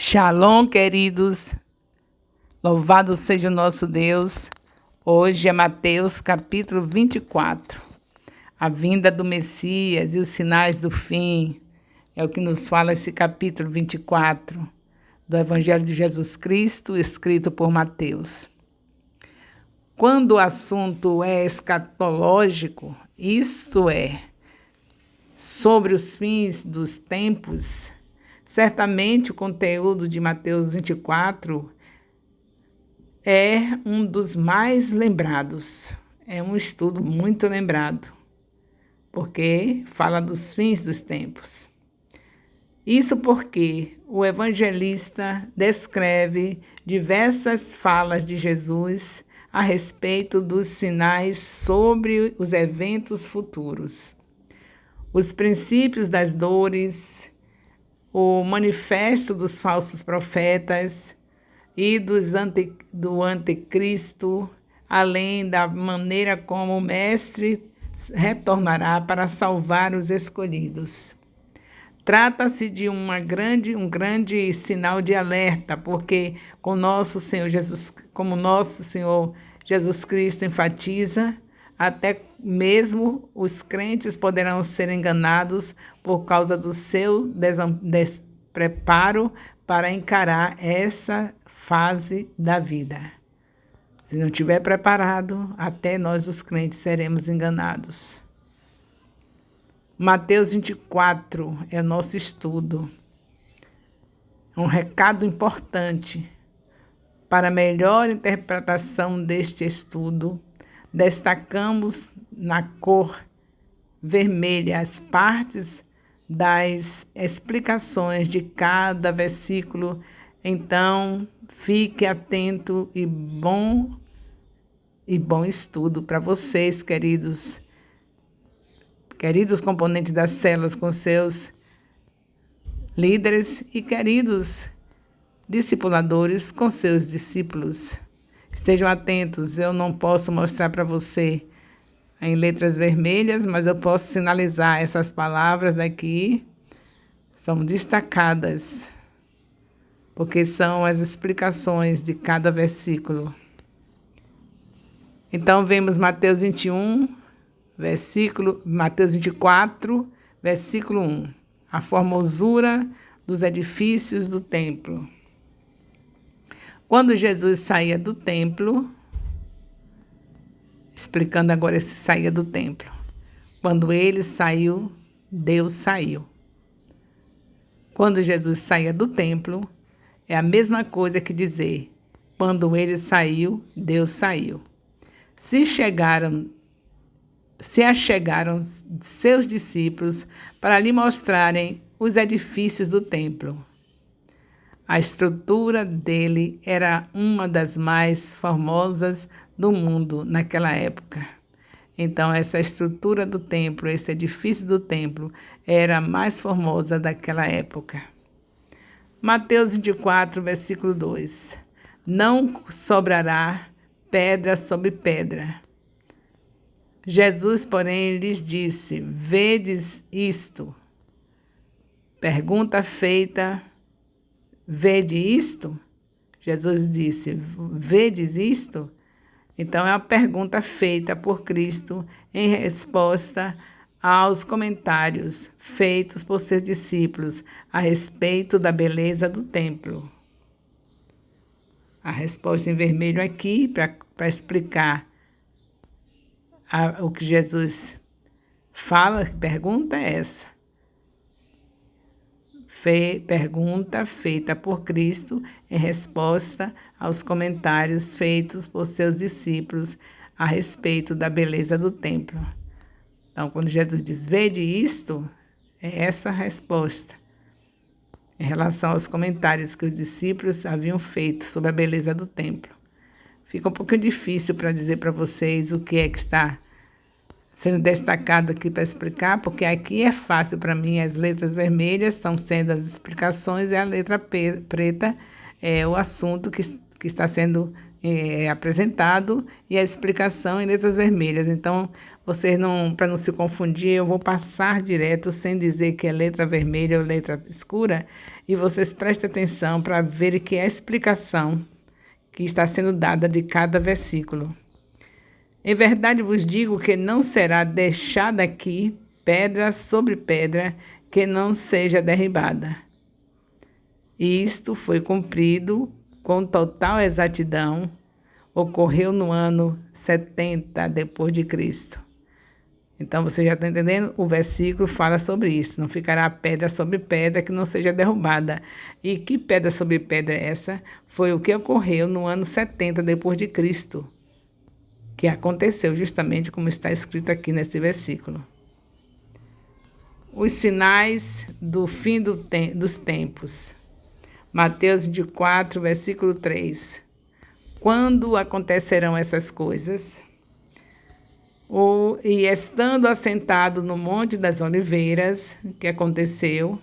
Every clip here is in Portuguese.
Shalom, queridos. Louvado seja o nosso Deus. Hoje é Mateus capítulo 24. A vinda do Messias e os sinais do fim. É o que nos fala esse capítulo 24 do Evangelho de Jesus Cristo, escrito por Mateus. Quando o assunto é escatológico, isto é, sobre os fins dos tempos, certamente o conteúdo de Mateus 24 é um dos mais lembrados. É um estudo muito lembrado, porque fala dos fins dos tempos. Isso porque o evangelista descreve diversas falas de Jesus a respeito dos sinais sobre os eventos futuros, os princípios das dores, o manifesto dos falsos profetas e do anticristo, além da maneira como o Mestre retornará para salvar os escolhidos. Trata-se de um grande sinal de alerta, porque como nosso Senhor Jesus Cristo enfatiza, até mesmo os crentes poderão ser enganados por causa do seu despreparo para encarar essa fase da vida. Se não estiver preparado, até nós os crentes seremos enganados. Mateus 24 é nosso estudo. Um recado importante. Para melhor interpretação deste estudo, destacamos na cor vermelha as partes das explicações de cada versículo. Então, fique atento e bom estudo para vocês, queridos componentes das células com seus líderes e queridos discipuladores com seus discípulos. Estejam atentos, eu não posso mostrar para você em letras vermelhas, mas eu posso sinalizar essas palavras daqui. São destacadas, porque são as explicações de cada versículo. Então, vemos Mateus 24, versículo 1. A formosura dos edifícios do templo. Quando Jesus saía do templo, explicando agora esse saía do templo. Quando ele saiu, Deus saiu. Quando Jesus saía do templo, é a mesma coisa que dizer, quando ele saiu, Deus saiu. Se achegaram seus discípulos para lhe mostrarem os edifícios do templo. A estrutura dele era uma das mais formosas do mundo naquela época. Então, essa estrutura do templo, esse edifício do templo, era a mais formosa daquela época. Mateus 24, versículo 2. Não sobrará pedra sobre pedra. Jesus, porém, lhes disse, vedes isto? Pergunta feita, vede isto? Jesus disse, vedes isto? Então, é uma pergunta feita por Cristo em resposta aos comentários feitos por seus discípulos a respeito da beleza do templo. A resposta em vermelho aqui, para explicar o que Jesus fala, pergunta é essa. Pergunta feita por Cristo em resposta aos comentários feitos por seus discípulos a respeito da beleza do templo. Então, quando Jesus diz, vede isto, é essa a resposta em relação aos comentários que os discípulos haviam feito sobre a beleza do templo. Fica um pouquinho difícil para dizer para vocês o que é que está sendo destacado aqui para explicar, porque aqui é fácil para mim, as letras vermelhas estão sendo as explicações e a letra preta é o assunto que está sendo apresentado e a explicação em letras vermelhas. Então, Vocês não, para não se confundir, eu vou passar direto sem dizer que é letra vermelha ou letra escura, e vocês prestem atenção para ver que é a explicação que está sendo dada de cada versículo. Em verdade vos digo que não será deixada aqui pedra sobre pedra que não seja derribada. E isto foi cumprido com total exatidão, ocorreu no ano 70 depois de Cristo. Então, você já está entendendo? O versículo fala sobre isso. Não ficará pedra sobre pedra que não seja derrubada. E que pedra sobre pedra é essa? Foi o que ocorreu no ano 70 depois de Cristo, que aconteceu justamente como está escrito aqui nesse versículo. Os sinais do fim dos tempos. Mateus 24, versículo 3. Quando acontecerão essas coisas? E estando assentado no Monte das Oliveiras, que aconteceu,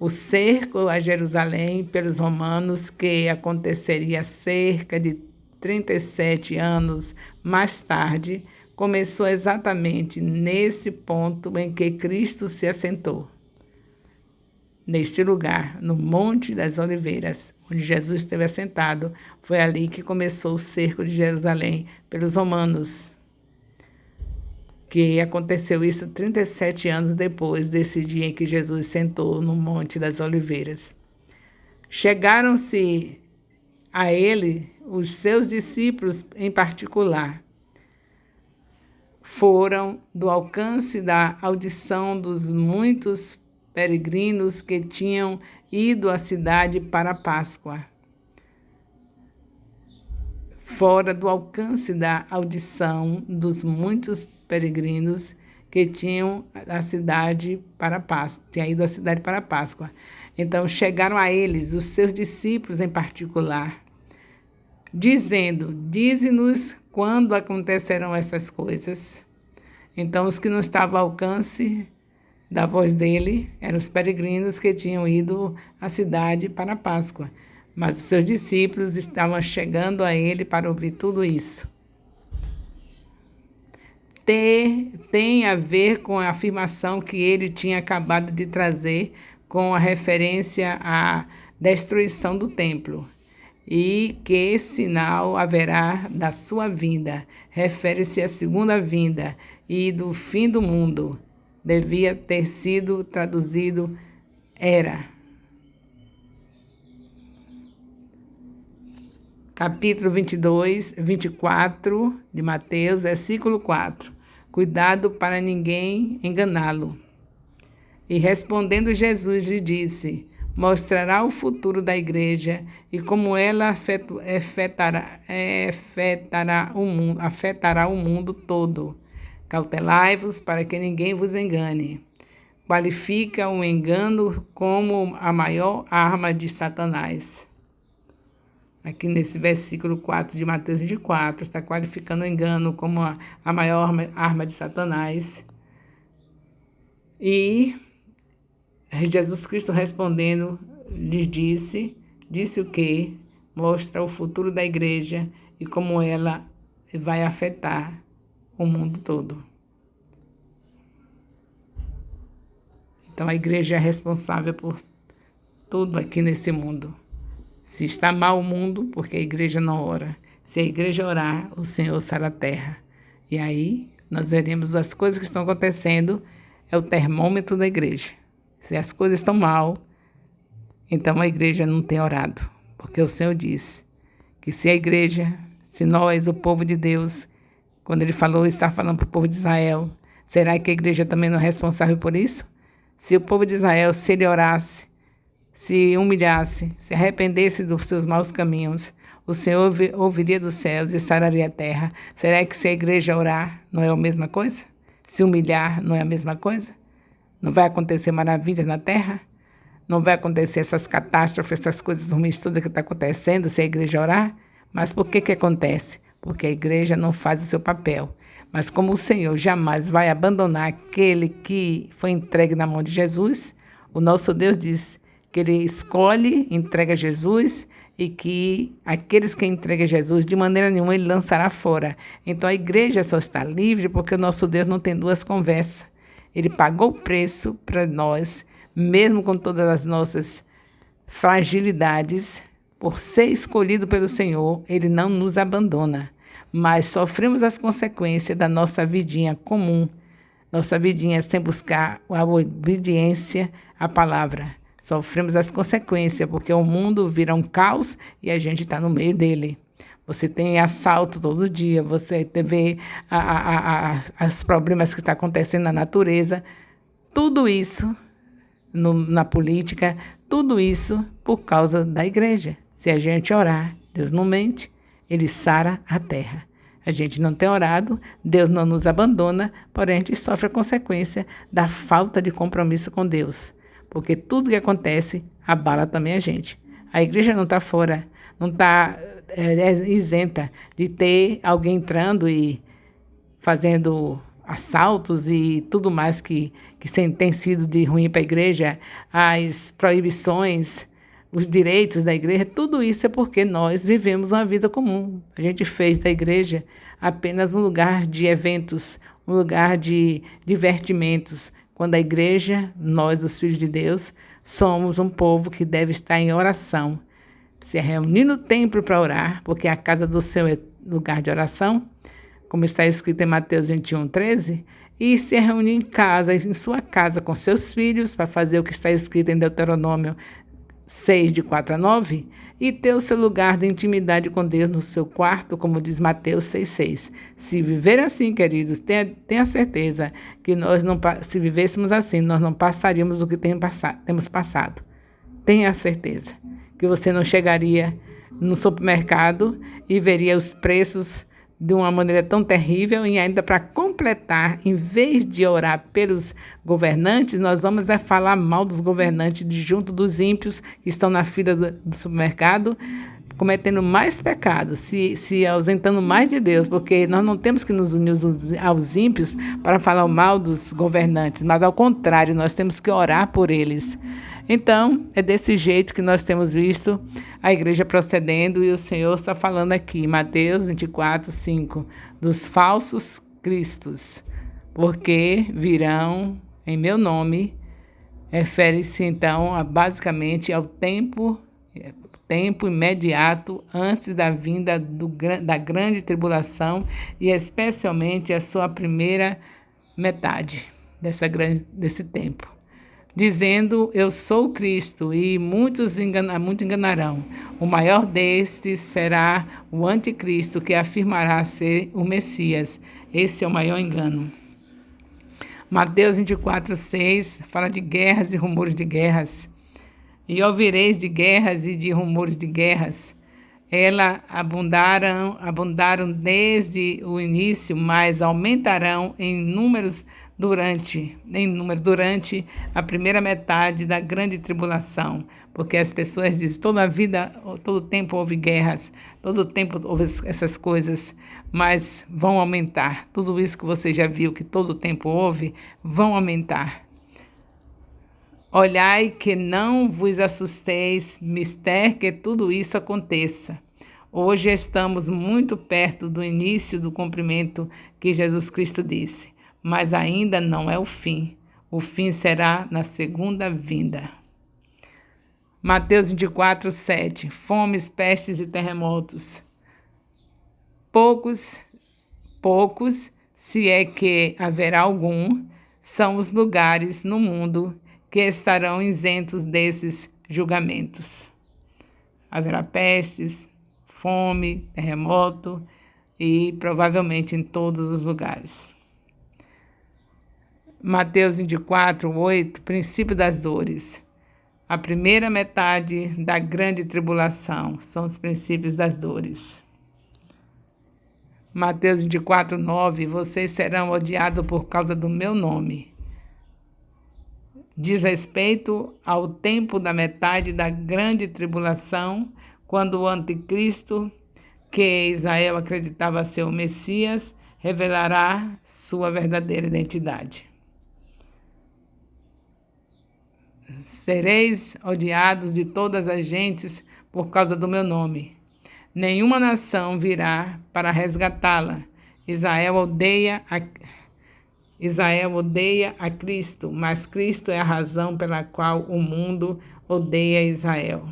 o cerco a Jerusalém pelos romanos, que aconteceria cerca de 37 anos mais tarde, começou exatamente nesse ponto em que Cristo se assentou. Neste lugar, no Monte das Oliveiras, onde Jesus esteve assentado, foi ali que começou o cerco de Jerusalém pelos romanos, que aconteceu isso 37 anos depois desse dia em que Jesus sentou no Monte das Oliveiras. Chegaram-se a ele os seus discípulos em particular. Foram do alcance da audição dos muitos peregrinos que tinham ido à cidade para a Páscoa. Fora do alcance da audição dos muitos peregrinos que tinham a cidade para a Páscoa, tinham ido à cidade para a Páscoa. Então chegaram a eles, os seus discípulos em particular, dizendo: dize-nos quando acontecerão essas coisas. Então os que não estavam ao alcance da voz dele eram os peregrinos que tinham ido à cidade para a Páscoa. Mas os seus discípulos estavam chegando a ele para ouvir tudo isso. Tem a ver com a afirmação que ele tinha acabado de trazer com a referência à destruição do templo. E que sinal haverá da sua vinda? Refere-se à segunda vinda e do fim do mundo. Devia ter sido traduzido era. Capítulo 24 de Mateus, versículo 4. Cuidado para ninguém enganá-lo. E respondendo Jesus lhe disse: mostrará o futuro da igreja e como ela afetará o mundo todo. Cautelai-vos para que ninguém vos engane. Qualifica o engano como a maior arma de Satanás. Aqui nesse versículo 4 de Mateus 24, está qualificando o engano como a maior arma de Satanás. E Jesus Cristo respondendo, lhes disse o quê? Mostra o futuro da igreja e como ela vai afetar o mundo todo. Então a igreja é responsável por tudo aqui nesse mundo. Se está mal o mundo, porque a igreja não ora. Se a igreja orar, o Senhor sará a terra. E aí nós veremos as coisas que estão acontecendo, é o termômetro da igreja. Se as coisas estão mal, então a igreja não tem orado. Porque o Senhor disse que se a igreja, se nós, o povo de Deus, quando ele falou, está falando para o povo de Israel, será que a igreja também não é responsável por isso? Se o povo de Israel, se ele orasse, se humilhasse, se arrependesse dos seus maus caminhos, o Senhor ouviria dos céus e sararia a terra. Será que se a igreja orar não é a mesma coisa? Se humilhar não é a mesma coisa? Não vai acontecer maravilhas na terra? Não vai acontecer essas catástrofes, essas coisas ruins, tudo que está acontecendo se a igreja orar? Mas por que acontece? Porque a igreja não faz o seu papel. Mas como o Senhor jamais vai abandonar aquele que foi entregue na mão de Jesus, o nosso Deus diz que ele escolhe, entrega Jesus e que aqueles que entregam a Jesus, de maneira nenhuma, ele lançará fora. Então a igreja só está livre porque o nosso Deus não tem duas conversas. Ele pagou o preço para nós, mesmo com todas as nossas fragilidades, por ser escolhido pelo Senhor, ele não nos abandona, mas sofremos as consequências da nossa vidinha comum, nossa vidinha sem buscar a obediência à palavra. Sofremos as consequências, porque o mundo vira um caos e a gente está no meio dele. Você tem assalto todo dia, você vê os problemas que estão acontecendo na natureza. Tudo isso, na política, tudo isso por causa da igreja. Se a gente orar, Deus não mente, ele sara a terra. A gente não tem orado, Deus não nos abandona, porém a gente sofre a consequência da falta de compromisso com Deus. Porque tudo que acontece abala também a gente. A igreja não está fora, não está isenta de ter alguém entrando e fazendo assaltos e tudo mais que tem sido de ruim para a igreja, as proibições, os direitos da igreja, tudo isso é porque nós vivemos uma vida comum. A gente fez da igreja apenas um lugar de eventos, um lugar de divertimentos, quando a igreja, nós, os filhos de Deus, somos um povo que deve estar em oração, se reunir no templo para orar, porque a casa do Senhor é lugar de oração, como está escrito em Mateus 21:13, e se reunir em casa, em sua casa, com seus filhos, para fazer o que está escrito em Deuteronômio 6, de 4-9, e ter o seu lugar de intimidade com Deus no seu quarto, como diz Mateus 6:6. Se viver assim, queridos, tenha certeza que se vivêssemos assim, nós não passaríamos do que temos passado. Tenha certeza que você não chegaria no supermercado e veria os preços de uma maneira tão terrível, e ainda para completar, em vez de orar pelos governantes, nós vamos falar mal dos governantes junto dos ímpios que estão na fila do supermercado, cometendo mais pecados, se ausentando mais de Deus, porque nós não temos que nos unir aos ímpios para falar mal dos governantes, mas ao contrário, nós temos que orar por eles. Então, é desse jeito que nós temos visto a igreja procedendo, e o Senhor está falando aqui, Mateus 24:5, dos falsos cristos, porque virão em meu nome. Refere-se, então, basicamente ao tempo imediato antes da vinda da grande tribulação, e especialmente a sua primeira metade desse tempo, dizendo: eu sou o Cristo, e muitos enganarão. O maior destes será o anticristo, que afirmará ser o Messias. Esse é o maior engano. Mateus 24:6 fala de guerras e rumores de guerras. E ouvireis de guerras e de rumores de guerras. Elas abundaram desde o início, mas aumentarão em número durante a primeira metade da grande tribulação, porque as pessoas dizem: todo tempo houve guerras, todo tempo houve essas coisas, mas vão aumentar. Tudo isso que você já viu que todo tempo houve, vão aumentar. Olhai que não vos assusteis, mister que tudo isso aconteça. Hoje estamos muito perto do início do cumprimento que Jesus Cristo disse, mas ainda não é o fim. O fim será na segunda vinda. Mateus 24:7. Fomes, pestes e terremotos. Poucos, se é que haverá algum, são os lugares no mundo que estarão isentos desses julgamentos. Haverá pestes, fome, terremoto, e provavelmente em todos os lugares. Mateus 24:8, princípio das dores. A primeira metade da grande tribulação são os princípios das dores. Mateus 24:9, vocês serão odiados por causa do meu nome. Diz respeito ao tempo da metade da grande tribulação, quando o anticristo, que Israel acreditava ser o Messias, revelará sua verdadeira identidade. Sereis odiados de todas as gentes por causa do meu nome. Nenhuma nação virá para resgatá-la. Israel odeia a Cristo, mas Cristo é a razão pela qual o mundo odeia Israel.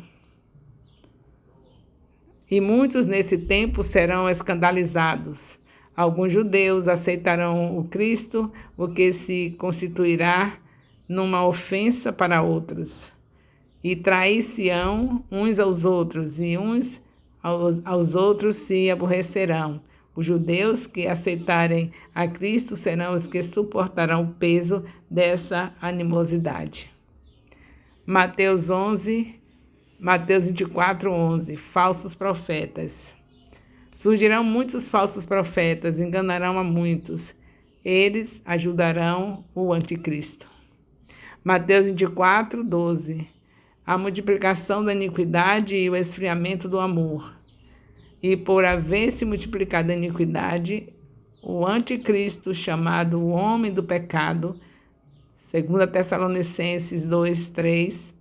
E muitos nesse tempo serão escandalizados. Alguns judeus aceitarão o Cristo, o que se constituirá numa ofensa para outros. E trair-se-ão uns aos outros, e uns aos outros se aborrecerão. Os judeus que aceitarem a Cristo serão os que suportarão o peso dessa animosidade. Mateus 24, 11. Falsos profetas. Surgirão muitos falsos profetas, enganarão a muitos. Eles ajudarão o anticristo. Mateus 24, 12. A multiplicação da iniquidade e o esfriamento do amor. E por haver se multiplicado a iniquidade, o anticristo, chamado o homem do pecado, 2 Tessalonicenses 2, 3,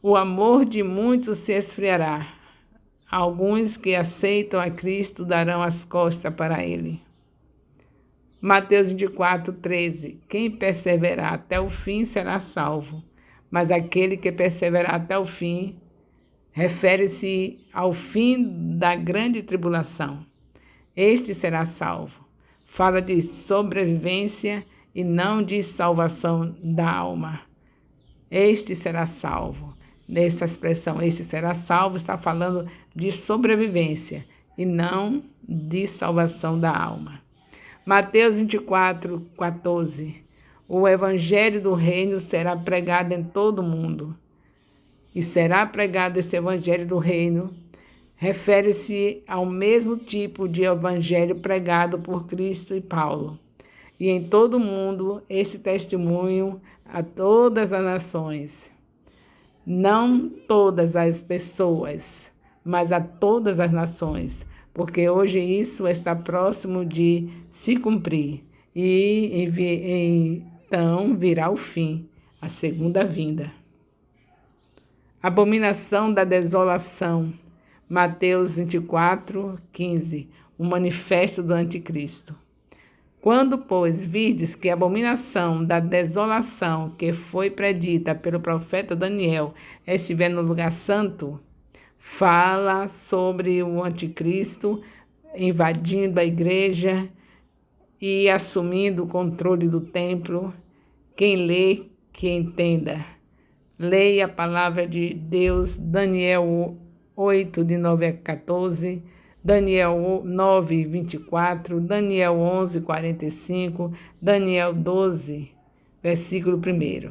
o amor de muitos se esfriará. Alguns que aceitam a Cristo darão as costas para ele. Mateus 24, 13. Quem perseverar até o fim será salvo, mas aquele que perseverar até o fim refere-se ao fim da grande tribulação. Este será salvo. Fala de sobrevivência e não de salvação da alma. Este será salvo. Nessa expressão, este será salvo, está falando de sobrevivência e não de salvação da alma. Mateus 24, 14. O evangelho do reino será pregado em todo o mundo. E será pregado esse evangelho do reino, refere-se ao mesmo tipo de evangelho pregado por Cristo e Paulo. E em todo o mundo, esse testemunho a todas as nações. Não todas as pessoas, mas a todas as nações, porque hoje isso está próximo de se cumprir. E então virá o fim, a segunda vinda. Abominação da desolação. Mateus 24, 15. O manifesto do anticristo. Quando, pois, virdes que a abominação da desolação que foi predita pelo profeta Daniel estiver no lugar santo, fala sobre o anticristo invadindo a igreja e assumindo o controle do templo. Quem lê, que entenda. Leia a palavra de Deus, Daniel 8, de 9 a 14, Daniel 9, 24, Daniel 11, 45, Daniel 12, versículo 1.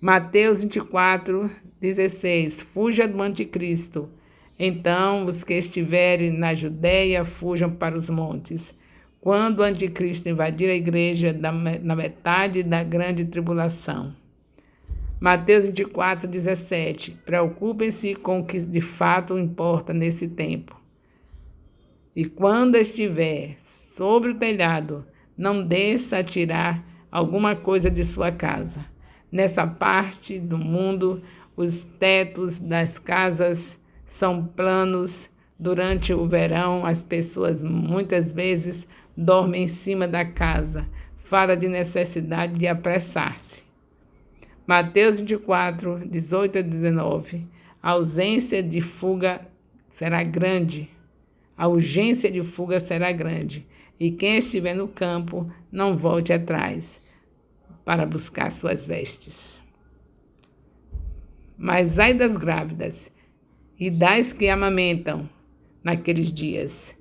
Mateus 24, 16. Fuja do anticristo. Então os que estiverem na Judéia fujam para os montes. Quando o anticristo invadir a igreja na metade da grande tribulação. Mateus 24, 17. Preocupem-se com o que de fato importa nesse tempo. E quando estiver sobre o telhado, não desça a tirar alguma coisa de sua casa. Nessa parte do mundo, os tetos das casas são planos. Durante o verão, as pessoas muitas vezes dormem em cima da casa. Fala de necessidade de apressar-se. Mateus 24, 18 a 19. A ausência de fuga será grande. A urgência de fuga será grande. E quem estiver no campo, não volte atrás para buscar suas vestes. Mas ai das grávidas e das que amamentam naqueles dias.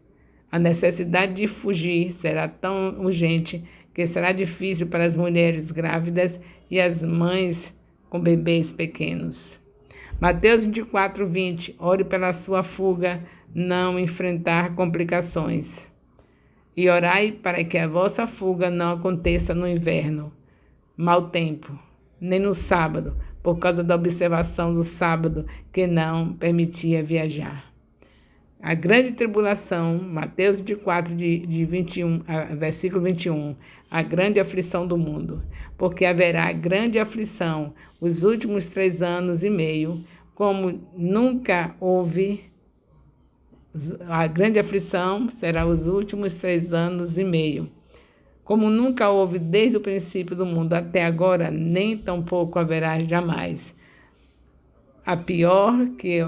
A necessidade de fugir será tão urgente que será difícil para as mulheres grávidas e as mães com bebês pequenos. Mateus 24, 20. Ore pela sua fuga, não enfrentar complicações. E orai para que a vossa fuga não aconteça no inverno, mau tempo, nem no sábado, por causa da observação do sábado que não permitia viajar. A grande tribulação, Mateus 24, de 21, versículo 21, a grande aflição do mundo, porque haverá grande aflição os últimos 3 anos e meio, como nunca houve. A grande aflição será os últimos 3 anos e meio. Como nunca houve desde o princípio do mundo até agora, nem tampouco haverá jamais. A pior que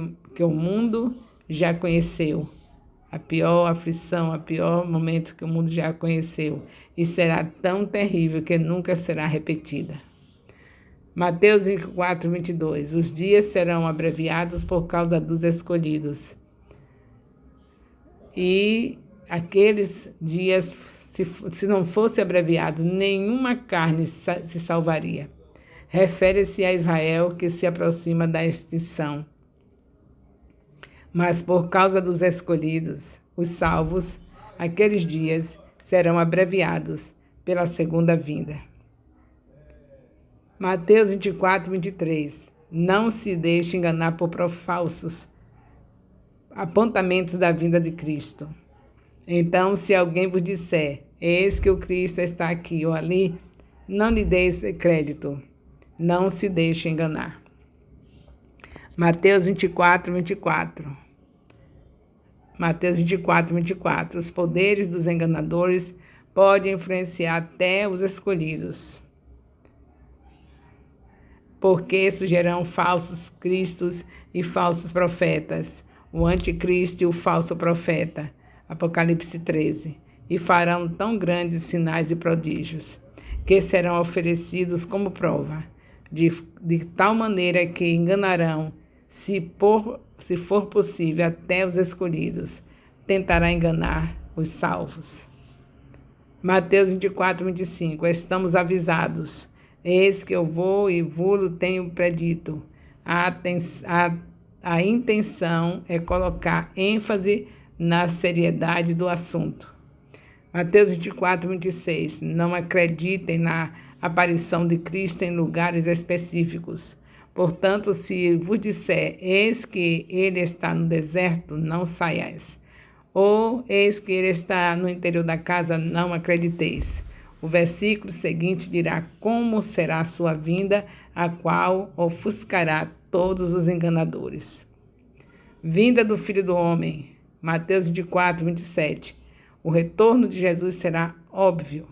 o mundo já conheceu. A pior aflição, a pior momento que o mundo já conheceu. E será tão terrível que nunca será repetida. Mateus 24, 22. Os dias serão abreviados por causa dos escolhidos. E aqueles dias, se não fosse abreviado, nenhuma carne se salvaria. Refere-se a Israel que se aproxima da extinção. Mas por causa dos escolhidos, os salvos, aqueles dias serão abreviados pela segunda vinda. Mateus 24, 23. Não se deixe enganar por falsos apontamentos da vinda de Cristo. Então, se alguém vos disser, eis que o Cristo está aqui ou ali, não lhe deis crédito. Não se deixe enganar. Mateus 24, 24. Mateus 24, 24. Os poderes dos enganadores podem influenciar até os escolhidos, porque surgirão falsos cristos e falsos profetas, o anticristo e o falso profeta, Apocalipse 13, e farão tão grandes sinais e prodígios, que serão oferecidos como prova, de tal maneira que enganarão, se for possível, até os escolhidos, tentará enganar os salvos. Mateus 24, 25. Estamos avisados. Eis que eu vou e vos tenho predito. A intenção é colocar ênfase na seriedade do assunto. Mateus 24, 26. Não acreditem na aparição de Cristo em lugares específicos. Portanto, se vos disser, eis que ele está no deserto, não saiais. Ou eis que ele está no interior da casa, não acrediteis. O versículo seguinte dirá como será a sua vinda, a qual ofuscará todos os enganadores. Vinda do Filho do Homem. Mateus 24, 27. O retorno de Jesus será óbvio,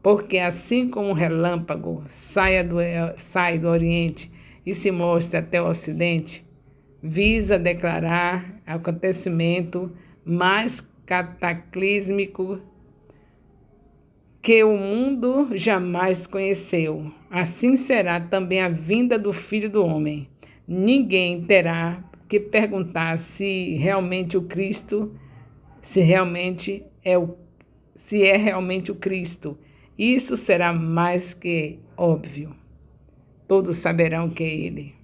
porque assim como um relâmpago sai do Oriente e se mostra até o Ocidente, visa declarar acontecimento mais cataclísmico que o mundo jamais conheceu. Assim será também a vinda do Filho do Homem. Ninguém terá que perguntar se realmente o Cristo, se é realmente o Cristo. Isso será mais que óbvio. Todos saberão que é Ele.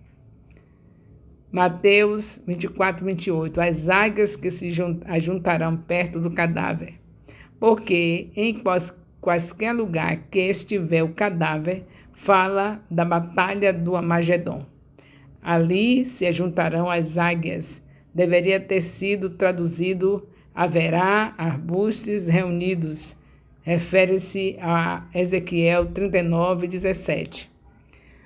Mateus 24, 28. As águias que se ajuntarão perto do cadáver. Porque em qualquer lugar que estiver o cadáver, fala da batalha do Armagedon. Ali se ajuntarão as águias. Deveria ter sido traduzido: haverá arbustos reunidos. Refere-se a Ezequiel 39, 17.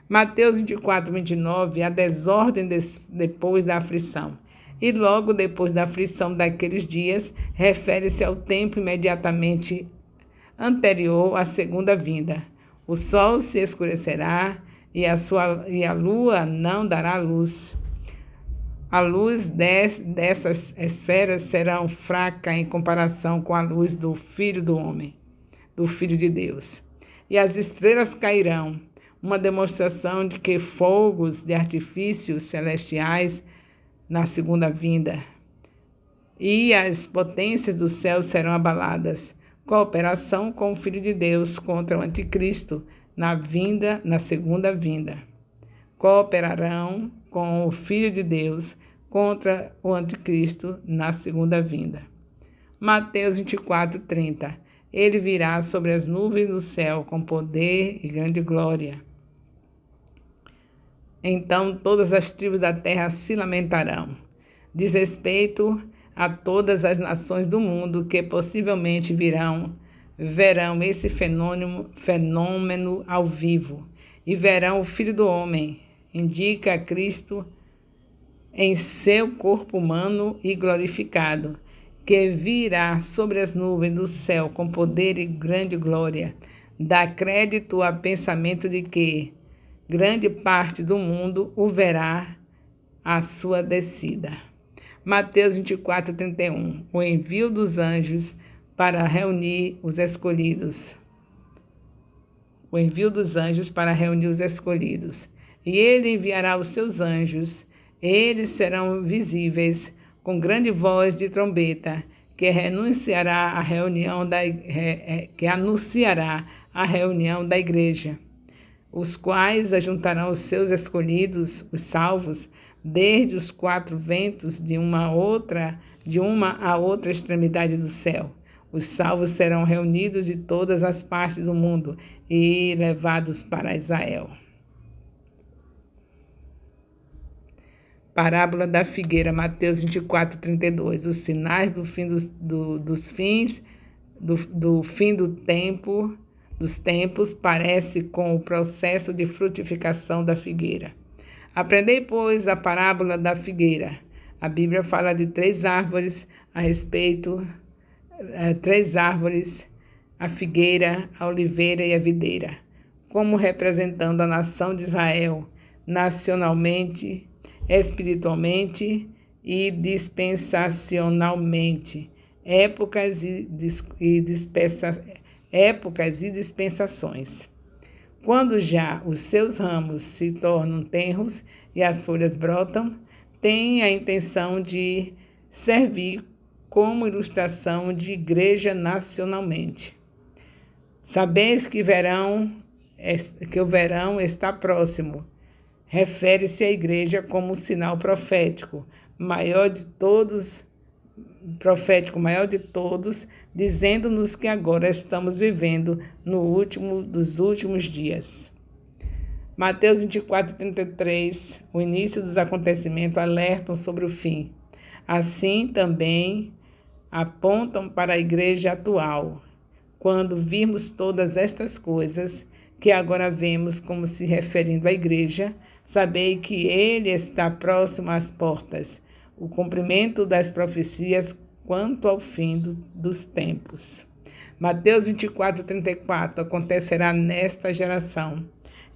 Mateus 24, 29, a desordem depois da aflição. E logo depois da aflição daqueles dias, refere-se ao tempo imediatamente anterior à segunda vinda. O sol se escurecerá e a lua não dará luz. A luz dessas esferas será fraca em comparação com a luz do Filho do Homem, do Filho de Deus. E as estrelas cairão, uma demonstração de que fogos de artifícios celestiais na segunda vinda. E as potências do céu serão abaladas. Cooperação com o Filho de Deus contra o Anticristo na segunda vinda. Cooperarão com o Filho de Deus contra o Anticristo na segunda vinda. Mateus 24, 30. Ele virá sobre as nuvens do céu com poder e grande glória. Então todas as tribos da terra se lamentarão. Diz respeito a todas as nações do mundo que possivelmente verão esse fenômeno ao vivo e verão o Filho do Homem. Indica a Cristo em seu corpo humano e glorificado, que virá sobre as nuvens do céu com poder e grande glória. Dá crédito ao pensamento de que grande parte do mundo o verá a sua descida. Mateus 24, 31. O envio dos anjos para reunir os escolhidos. O envio dos anjos para reunir os escolhidos. E ele enviará os seus anjos. Eles serão visíveis com grande voz de trombeta, que anunciará a reunião da igreja, os quais ajuntarão os seus escolhidos, os salvos, desde os quatro ventos de uma a outra extremidade do céu. Os salvos serão reunidos de todas as partes do mundo e levados para Israel. Parábola da figueira, Mateus 24, 32. Os sinais do fim dos tempos parece com o processo de frutificação da figueira. Aprendei, pois, a parábola da figueira. A Bíblia fala de três árvores a respeito, a figueira, a oliveira e a videira, como representando a nação de Israel, nacionalmente, espiritualmente e dispensacionalmente, épocas e dispensações. Quando já os seus ramos se tornam tenros e as folhas brotam, tem a intenção de servir como ilustração de igreja nacionalmente. Sabeis que o verão está próximo. Refere-se à igreja como sinal profético maior de todos, dizendo-nos que agora estamos vivendo no último dos últimos dias. Mateus 24, 33, o início dos acontecimentos alertam sobre o fim. Assim também apontam para a igreja atual. Quando virmos todas estas coisas que agora vemos como se referindo à igreja, sabei que ele está próximo às portas, o cumprimento das profecias quanto ao fim dos tempos. Mateus 24, 34, acontecerá nesta geração.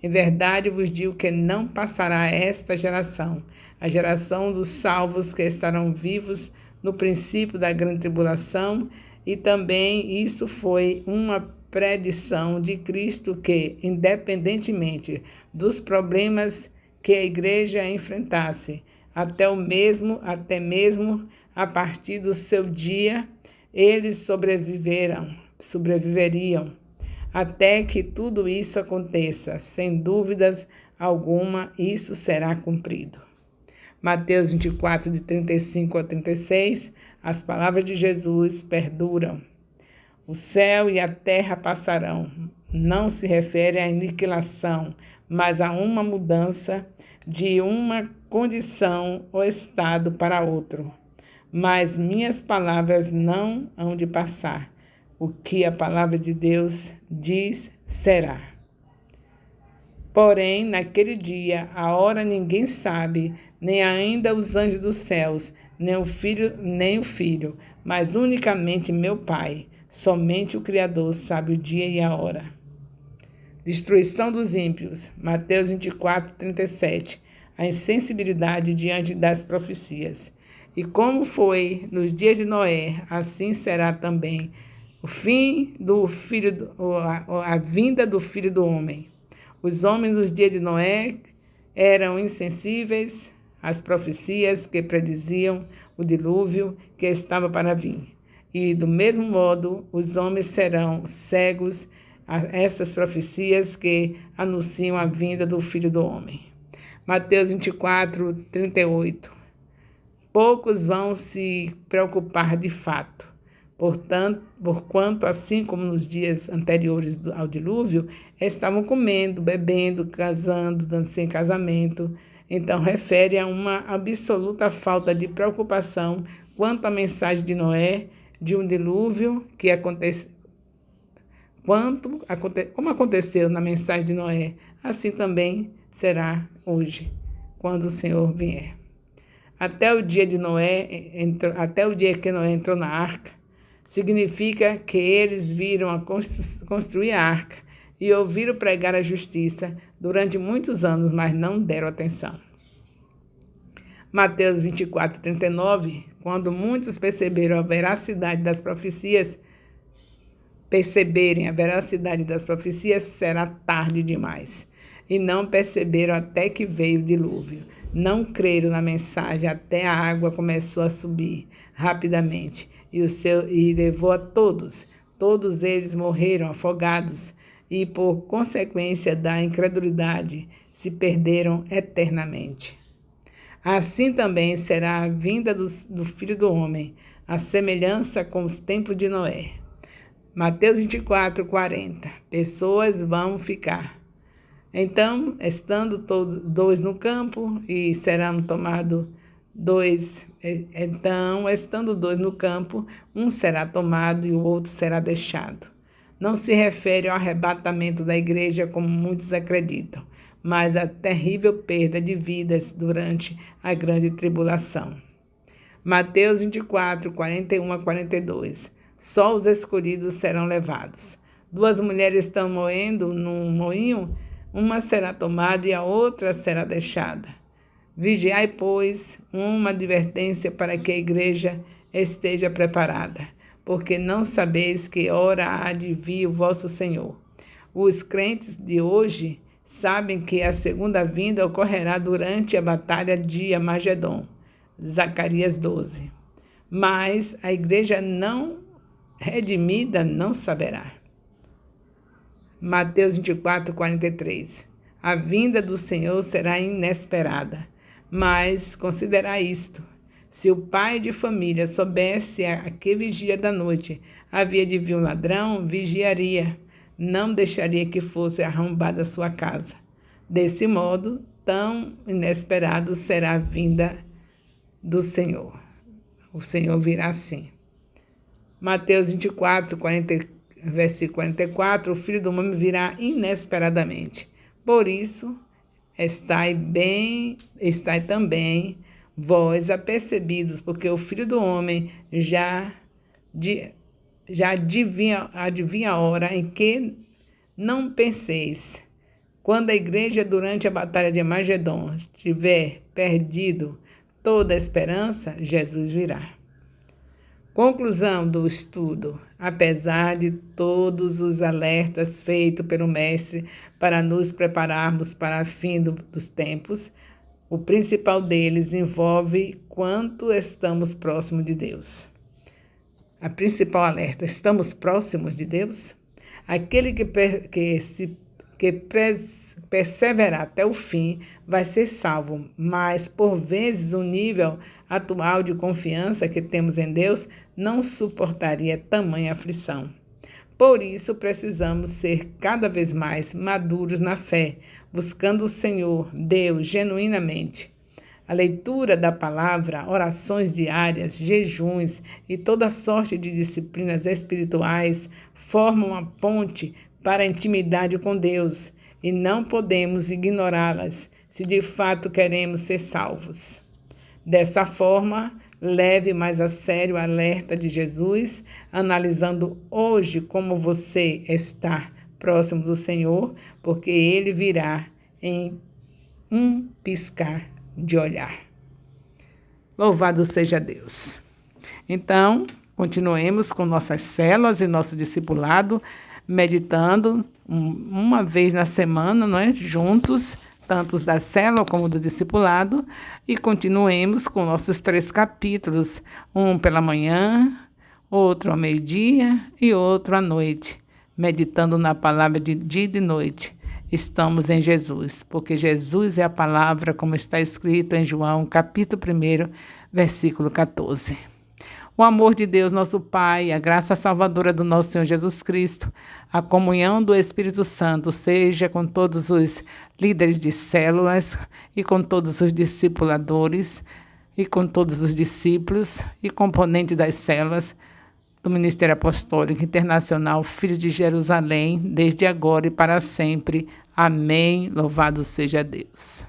Em verdade vos digo que não passará esta geração, a geração dos salvos que estarão vivos no princípio da grande tribulação, e também isso foi uma predição de Cristo que, independentemente dos problemas que a igreja enfrentasse, até mesmo a partir do seu dia, eles sobreviveriam, até que tudo isso aconteça. Sem dúvidas alguma, isso será cumprido. Mateus 24, de 35 a 36, as palavras de Jesus perduram. O céu e a terra passarão. Não se refere à aniquilação, mas a uma mudança de uma condição ou estado para outro. Mas minhas palavras não hão de passar. O que a palavra de Deus diz será. Porém, naquele dia, a hora ninguém sabe, nem ainda os anjos dos céus, nem o filho, mas unicamente meu Pai. Somente o Criador sabe o dia e a hora. Destruição dos ímpios. Mateus 24, 37. A insensibilidade diante das profecias. E como foi nos dias de Noé, assim será também a vinda do Filho do Homem. Os homens nos dias de Noé eram insensíveis às profecias que prediziam o dilúvio que estava para vir. E, do mesmo modo, os homens serão cegos a essas profecias que anunciam a vinda do Filho do Homem. Mateus 24, 38. Poucos vão se preocupar de fato. Porquanto, assim como nos dias anteriores ao dilúvio, estavam comendo, bebendo, casando, dando sem casamento. Então, refere a uma absoluta falta de preocupação quanto à mensagem de Noé, de um dilúvio que aconteceu. Como aconteceu na mensagem de Noé, assim também será hoje, quando o Senhor vier. até o dia que Noé entrou na arca, significa que eles viram construir a arca e ouviram pregar a justiça durante muitos anos, mas não deram atenção. Mateus 24, 39, quando muitos perceberem a veracidade das profecias, será tarde demais. E não perceberam até que veio o dilúvio. Não creram na mensagem até a água começou a subir rapidamente e levou a todos. Todos eles morreram afogados e, por consequência da incredulidade, se perderam eternamente. Assim também será a vinda do Filho do Homem, a semelhança com os tempos de Noé. Mateus 24, 40. Pessoas vão ficar. Então, estando dois no campo, e serão tomados dois. Então, estando dois no campo, um será tomado e o outro será deixado. Não se refere ao arrebatamento da igreja, como muitos acreditam, mas à terrível perda de vidas durante a grande tribulação. Mateus 24, 41 a 42. Só os escolhidos serão levados. 2 mulheres estão moendo num moinho, uma será tomada e a outra será deixada. Vigiai, pois, uma advertência para que a igreja esteja preparada, porque não sabeis que hora há de vir o vosso Senhor. Os crentes de hoje sabem que a segunda vinda ocorrerá durante a batalha de Armagedon, Zacarias 12. Mas a igreja não redimida não saberá. Mateus 24, 43. A vinda do Senhor será inesperada, mas considerai isto. Se o pai de família soubesse a que vigília da noite havia de vir um ladrão, vigiaria, não deixaria que fosse arrombada a sua casa. Desse modo, tão inesperado será a vinda do Senhor. O Senhor virá assim. Mateus 24, 40, versículo 44, o Filho do Homem virá inesperadamente. Por isso, estai também vós apercebidos, porque o Filho do Homem já adivinha a hora em que não penseis. Quando a igreja, durante a batalha de Armagedon, tiver perdido toda a esperança, Jesus virá. Conclusão do estudo. Apesar de todos os alertas feitos pelo Mestre para nos prepararmos para o fim dos tempos, o principal deles envolve quanto estamos próximos de Deus. A principal alerta: estamos próximos de Deus? Aquele que perseverar até o fim vai ser salvo, mas por vezes o nível atual de confiança que temos em Deus não suportaria tamanha aflição. Por isso precisamos ser cada vez mais maduros na fé, buscando o Senhor, Deus, genuinamente. A leitura da palavra, orações diárias, jejuns e toda sorte de disciplinas espirituais formam uma ponte para a intimidade com Deus, e não podemos ignorá-las se de fato queremos ser salvos. Dessa forma, leve mais a sério o alerta de Jesus, analisando hoje como você está próximo do Senhor, porque Ele virá em um piscar de olhar. Louvado seja Deus. Então, continuemos com nossas células e nosso discipulado, meditando uma vez na semana, não é? Juntos, tanto da célula como do discipulado, e continuemos com nossos 3 capítulos, um pela manhã, outro ao meio-dia e outro à noite, meditando na palavra de dia e de noite. Estamos em Jesus, porque Jesus é a palavra, como está escrito em João, capítulo 1, versículo 14. O amor de Deus, nosso Pai, a graça salvadora do nosso Senhor Jesus Cristo, a comunhão do Espírito Santo seja com todos os líderes de células e com todos os discipuladores e com todos os discípulos e componentes das células do Ministério Apostólico Internacional Filhos de Jerusalém, desde agora e para sempre. Amém. Louvado seja Deus.